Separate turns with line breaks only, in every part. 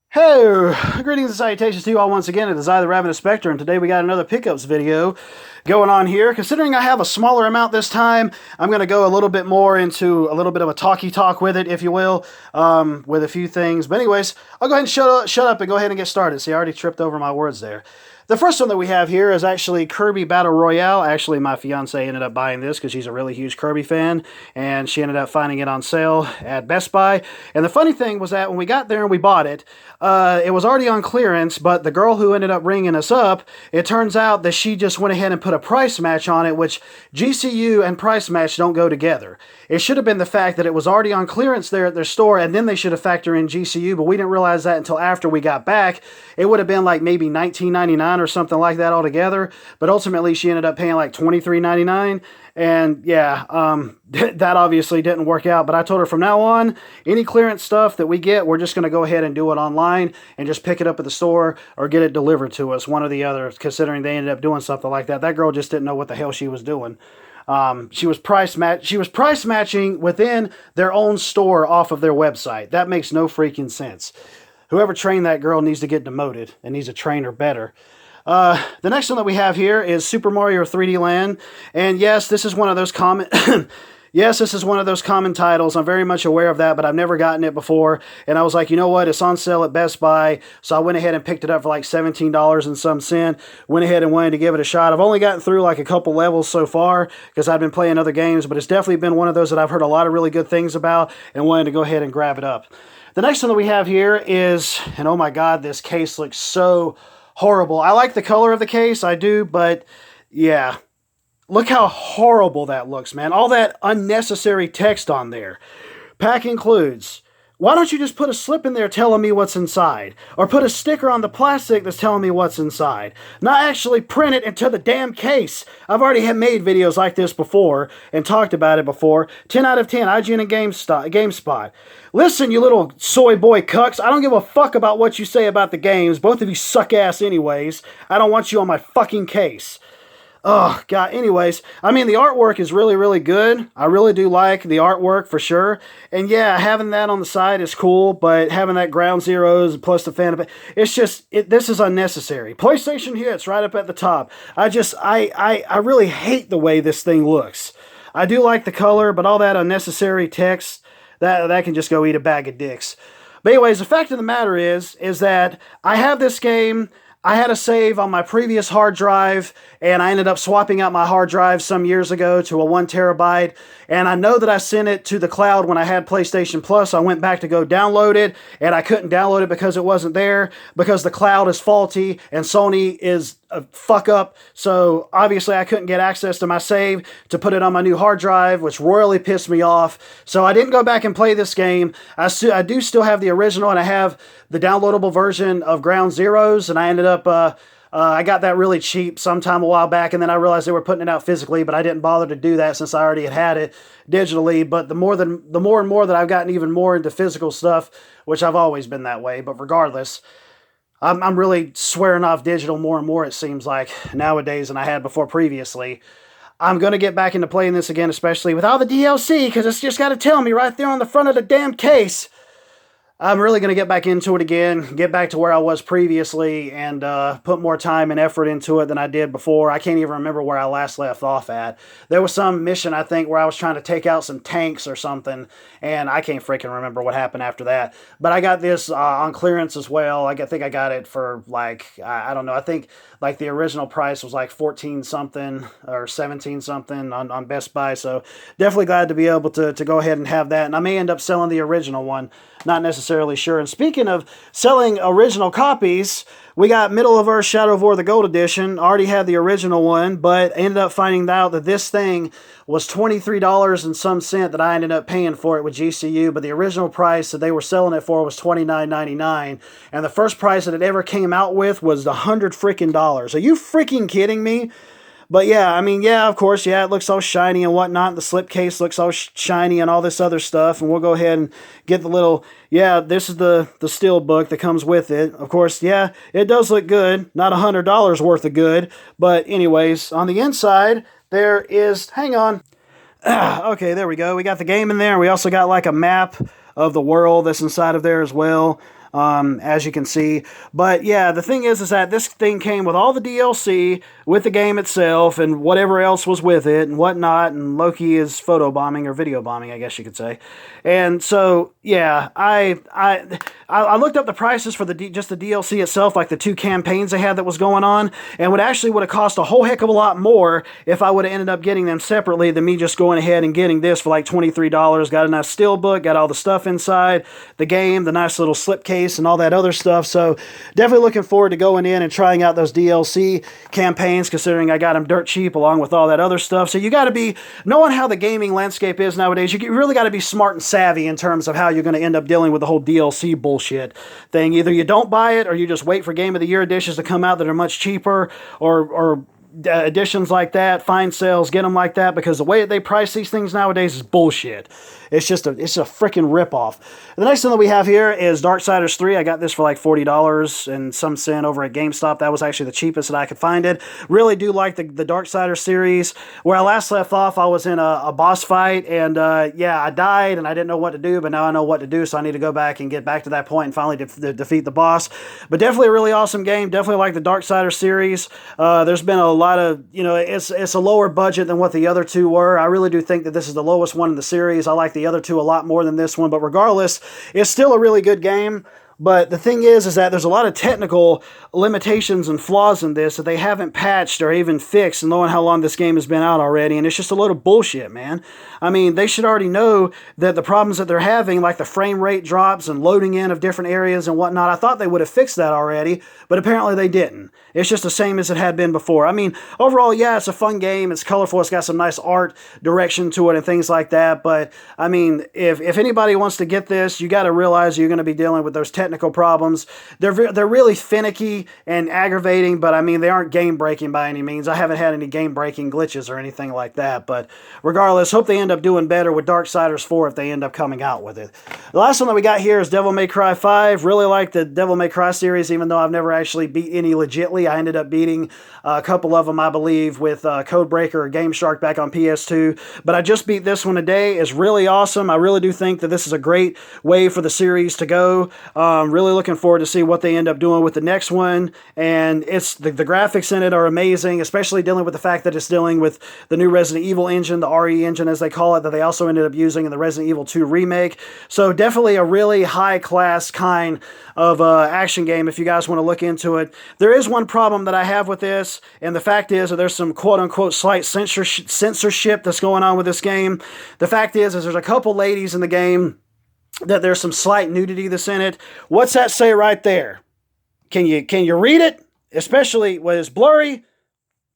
Hey, greetings and salutations to you all once again. It is I, the Ravenous Spectre, and today we got another pickups video going on here. Considering I have a smaller amount this time, I'm going to go a little bit more into a little bit of a talky talk with it, if you will, with a few things. But anyways, I'll go ahead and shut up and go ahead and get started. See, I already tripped over my words there. The first one that we have here is actually Kirby Battle Royale. Actually, my fiance ended up buying this because she's a really huge Kirby fan, and she ended up finding it on sale at Best Buy. And the funny thing was that when we got there and we bought it, it was already on clearance, but the girl who ended up ringing us up, it turns out that she just went ahead and put a price match on it, which GCU and price match don't go together. It should have been the fact that it was already on clearance there at their store, and then they should have factored in GCU, but we didn't realize that until after we got back. It would have been like maybe $19.99 or something like that altogether, but ultimately she ended up paying like $23.99. And yeah, that obviously didn't work out, but I told her from now on, any clearance stuff that we get, we're just going to go ahead and do it online and just pick it up at the store or get it delivered to us, one or the other, considering they ended up doing something like that. That girl just didn't know what the hell she was doing. She was price matching within their own store off of their website. That makes no freaking sense. Whoever trained that girl needs to get demoted and needs to train her better. The next one that we have here is Super Mario 3D Land. And yes, this is one of those common... Yes, this is one of those common titles. I'm very much aware of that, but I've never gotten it before. And I was like, you know what? It's on sale at Best Buy. So I went ahead and picked it up for like $17 and some cent. Went ahead and wanted to give it a shot. I've only gotten through like a couple levels so far because I've been playing other games, but it's definitely been one of those that I've heard a lot of really good things about and wanted to go ahead and grab it up. The next one that we have here is, and oh my God, this case looks so horrible. I like the color of the case, I do, but yeah. Look how horrible that looks, man. All that unnecessary text on there. Pack includes. Why don't you just put a slip in there telling me what's inside? Or put a sticker on the plastic that's telling me what's inside. Not actually print it into the damn case. I've already had made videos like this before and talked about it before. 10 out of 10, IGN and GameSpot. Listen, you little soy boy cucks. I don't give a fuck about what you say about the games. Both of you suck ass anyways. I don't want you on my fucking case. Oh, God. Anyways, I mean, the artwork is really, really good. I really do like the artwork for sure. And yeah, having that on the side is cool, but having that Ground Zeroes plus the Phantom, it's just, this is unnecessary. PlayStation hits right up at the top. I really hate the way this thing looks. I do like the color, but all that unnecessary text, that can just go eat a bag of dicks. But anyways, the fact of the matter is that I have this game. I had a save on my previous hard drive, and I ended up swapping out my hard drive some years ago to a 1 terabyte. And I know that I sent it to the cloud when I had PlayStation Plus. I went back to go download it, and I couldn't download it because it wasn't there, because the cloud is faulty and Sony is a fuck up. So obviously I couldn't get access to my save to put it on my new hard drive, which royally pissed me off. So I didn't go back and play this game. I do still have the original, and I have the downloadable version of Ground Zeroes, and I ended up I got that really cheap sometime a while back, and then I realized they were putting it out physically, but I didn't bother to do that since I already had it digitally. But the more and more that I've gotten even more into physical stuff, which I've always been that way, but regardless, I'm really swearing off digital more and more, it seems like, nowadays than I had before previously. I'm going to get back into playing this again, especially with all the DLC, because it's just got to tell me right there on the front of the damn case. I'm really going to get back into it again, get back to where I was previously, and put more time and effort into it than I did before. I can't even remember where I last left off at. There was some mission, I think, where I was trying to take out some tanks or something, and I can't freaking remember what happened after that. But I got this on clearance as well. I think I got it for, like, I don't know, I think like the original price was like 14 something or 17 something on Best Buy. So definitely glad to be able to go ahead and have that. And I may end up selling the original one. Not necessarily sure. And speaking of selling original copies, we got Middle of Earth Shadow of War, the Gold Edition. Already had the original one, but ended up finding out that this thing was $23 and some cent that I ended up paying for it with GCU, but the original price that they were selling it for was $29.99, and the first price that it ever came out with was $100 freaking dollars. Are you freaking kidding me? But yeah, I mean, yeah, of course, yeah, it looks all shiny and whatnot. The slipcase looks all shiny and all this other stuff. And we'll go ahead and get the little, yeah, this is the steel book that comes with it. Of course, yeah, it does look good. Not $100 worth of good. But anyways, on the inside, there is, hang on. Okay, there we go. We got the game in there. We also got like a map of the world that's inside of there as well. as you can see. But yeah, the thing is that this thing came with all the DLC, with the game itself, and whatever else was with it, and whatnot, and Loki is photobombing, or video bombing, I guess you could say. And so, yeah, I looked up the prices for just the DLC itself, like the 2 campaigns they had that was going on, and would have cost a whole heck of a lot more if I would have ended up getting them separately than me just going ahead and getting this for like $23. Got a nice steelbook, got all the stuff inside, the game, the nice little slipcase, and all that other stuff. So definitely looking forward to going in and trying out those DLC campaigns, considering I got them dirt cheap along with all that other stuff. So you got to be, knowing how the gaming landscape is nowadays, you really got to be smart and savvy in terms of how you're going to end up dealing with the whole DLC bullshit thing. Either you don't buy it, or you just wait for Game of the Year editions to come out that are much cheaper, or editions like that, find sales, get them like that, because the way they price these things nowadays is bullshit. It's a freaking ripoff. The next thing that we have here is Darksiders 3. I got this for like $40 and some cent over at GameStop. That was actually the cheapest that I could find it. Really do like the Darksiders series. Where I last left off, I was in a boss fight, and yeah, I died, and I didn't know what to do, but now I know what to do, so I need to go back and get back to that point and finally defeat the boss. But definitely a really awesome game. Definitely like the Darksiders series. There's been a lot of, it's a lower budget than what the other two were. I really do think that this is the lowest one in the series. I like the other two a lot more than this one, but regardless, it's still a really good game. But the thing is that there's a lot of technical limitations and flaws in this that they haven't patched or even fixed, and knowing how long this game has been out already, and it's just a load of bullshit, man. I mean, they should already know that the problems that they're having, like the frame rate drops and loading in of different areas and whatnot, I thought they would have fixed that already, but apparently they didn't. It's just the same as it had been before. I mean, overall, yeah, it's a fun game. It's colorful. It's got some nice art direction to it and things like that. But, I mean, if anybody wants to get this, you got to realize you're going to be dealing with those technical problems. They're really finicky and aggravating, but, I mean, they aren't game-breaking by any means. I haven't had any game-breaking glitches or anything like that. But regardless, hope they end up doing better with Darksiders 4 if they end up coming out with it. The last one that we got here is Devil May Cry 5. Really like the Devil May Cry series, even though I've never actually beat any legitly. I ended up beating a couple of them, I believe, with Codebreaker or Game Shark back on PS2. But I just beat this one today. It's really awesome. I really do think that this is a great way for the series to go. Really looking forward to see what they end up doing with the next one. And it's the graphics in it are amazing, especially dealing with the fact that it's dealing with the new Resident Evil engine, the RE engine as they call it, that they also ended up using in the Resident Evil 2 remake. So definitely a really high-class kind of action game if you guys want to look into it. There is one problem that I have with this, and the fact is that there's some quote-unquote slight censorship that's going on with this game. The fact is there's a couple ladies in the game that there's some slight nudity that's in it. What's that say right there? Can you read it? Especially when it's blurry.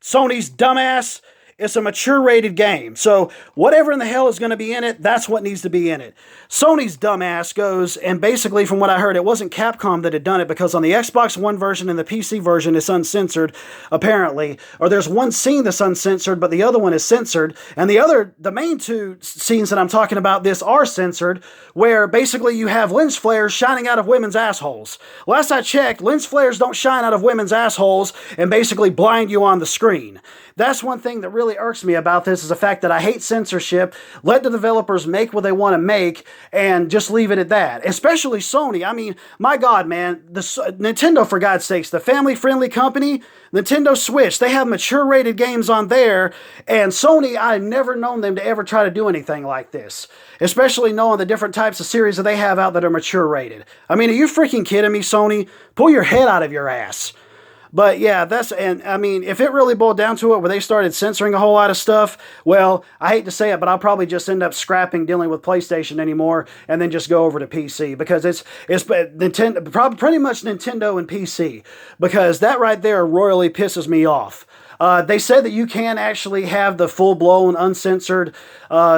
Sony's dumbass. It's a mature-rated game. So whatever in the hell is going to be in it, that's what needs to be in it. Sony's dumbass goes, and basically from what I heard, it wasn't Capcom that had done it, because on the Xbox One version and the PC version, it's uncensored, apparently. Or there's one scene that's uncensored, but the other one is censored. And the main two scenes that I'm talking about this are censored, where basically you have lens flares shining out of women's assholes. Last I checked, lens flares don't shine out of women's assholes and basically blind you on the screen. That's one thing that really irks me about this, is the fact that I hate censorship. Let the developers make what they want to make and just leave it at that. Especially Sony. I mean, my God, man, Nintendo, for God's sakes, the family-friendly company, Nintendo Switch, they have mature-rated games on there, and Sony, I've never known them to ever try to do anything like this. Especially knowing the different types of series that they have out that are mature-rated. I mean, are you freaking kidding me, Sony? Pull your head out of your ass. But yeah, and I mean, if it really boiled down to it where they started censoring a whole lot of stuff, well, I hate to say it, but I'll probably just end up scrapping dealing with PlayStation anymore and then just go over to PC, because it's Nintendo, probably pretty much Nintendo and PC, because that right there royally pisses me off. They said that you can actually have the full-blown uncensored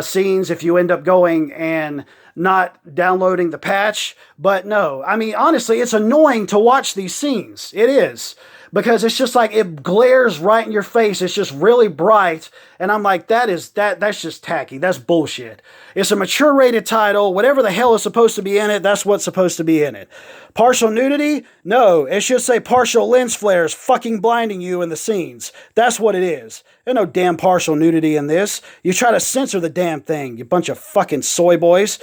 scenes if you end up going and not downloading the patch, but no. I mean, honestly, it's annoying to watch these scenes. It is. Because it's just like, it glares right in your face. It's just really bright. And I'm like, that's just tacky. That's bullshit. It's a mature rated title. Whatever the hell is supposed to be in it, that's what's supposed to be in it. Partial nudity? No. It should say partial lens flares fucking blinding you in the scenes. That's what it is. There's no damn partial nudity in this. You try to censor the damn thing, you bunch of fucking soy boys.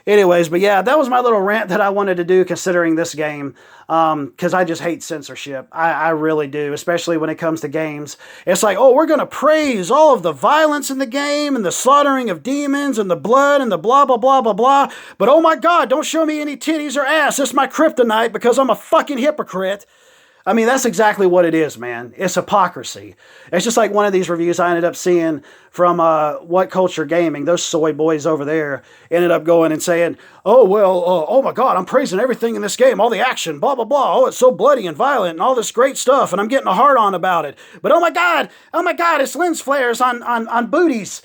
Anyways, but yeah, that was my little rant that I wanted to do considering this game, because I just hate censorship. I really do, especially when it comes to games. It's like, oh, we're going to praise all of the violence in the game and the slaughtering of demons and the blood and the blah, blah, blah, blah, blah. But oh my God, don't show me any titties or ass. It's my kryptonite because I'm a fucking hypocrite. I mean, that's exactly what it is, man. It's hypocrisy. It's just like one of these reviews I ended up seeing from What Culture Gaming. Those soy boys over there ended up going and saying, oh, well, oh my God, I'm praising everything in this game, all the action, blah, blah, blah. Oh, it's so bloody and violent and all this great stuff, and I'm getting a hard on about it. But oh my God, it's lens flares on booties.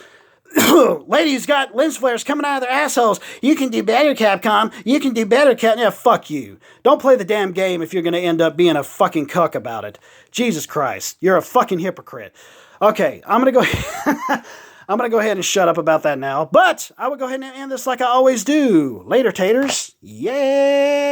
Ladies got lens flares coming out of their assholes. You can do better, Capcom. You can do better, Yeah, fuck you. Don't play the damn game if you're going to end up being a fucking cuck about it. Jesus Christ. You're a fucking hypocrite. Okay, I'm going to go I'm going to go ahead and shut up about that now. But I will go ahead and end this like I always do. Later, taters. Yeah.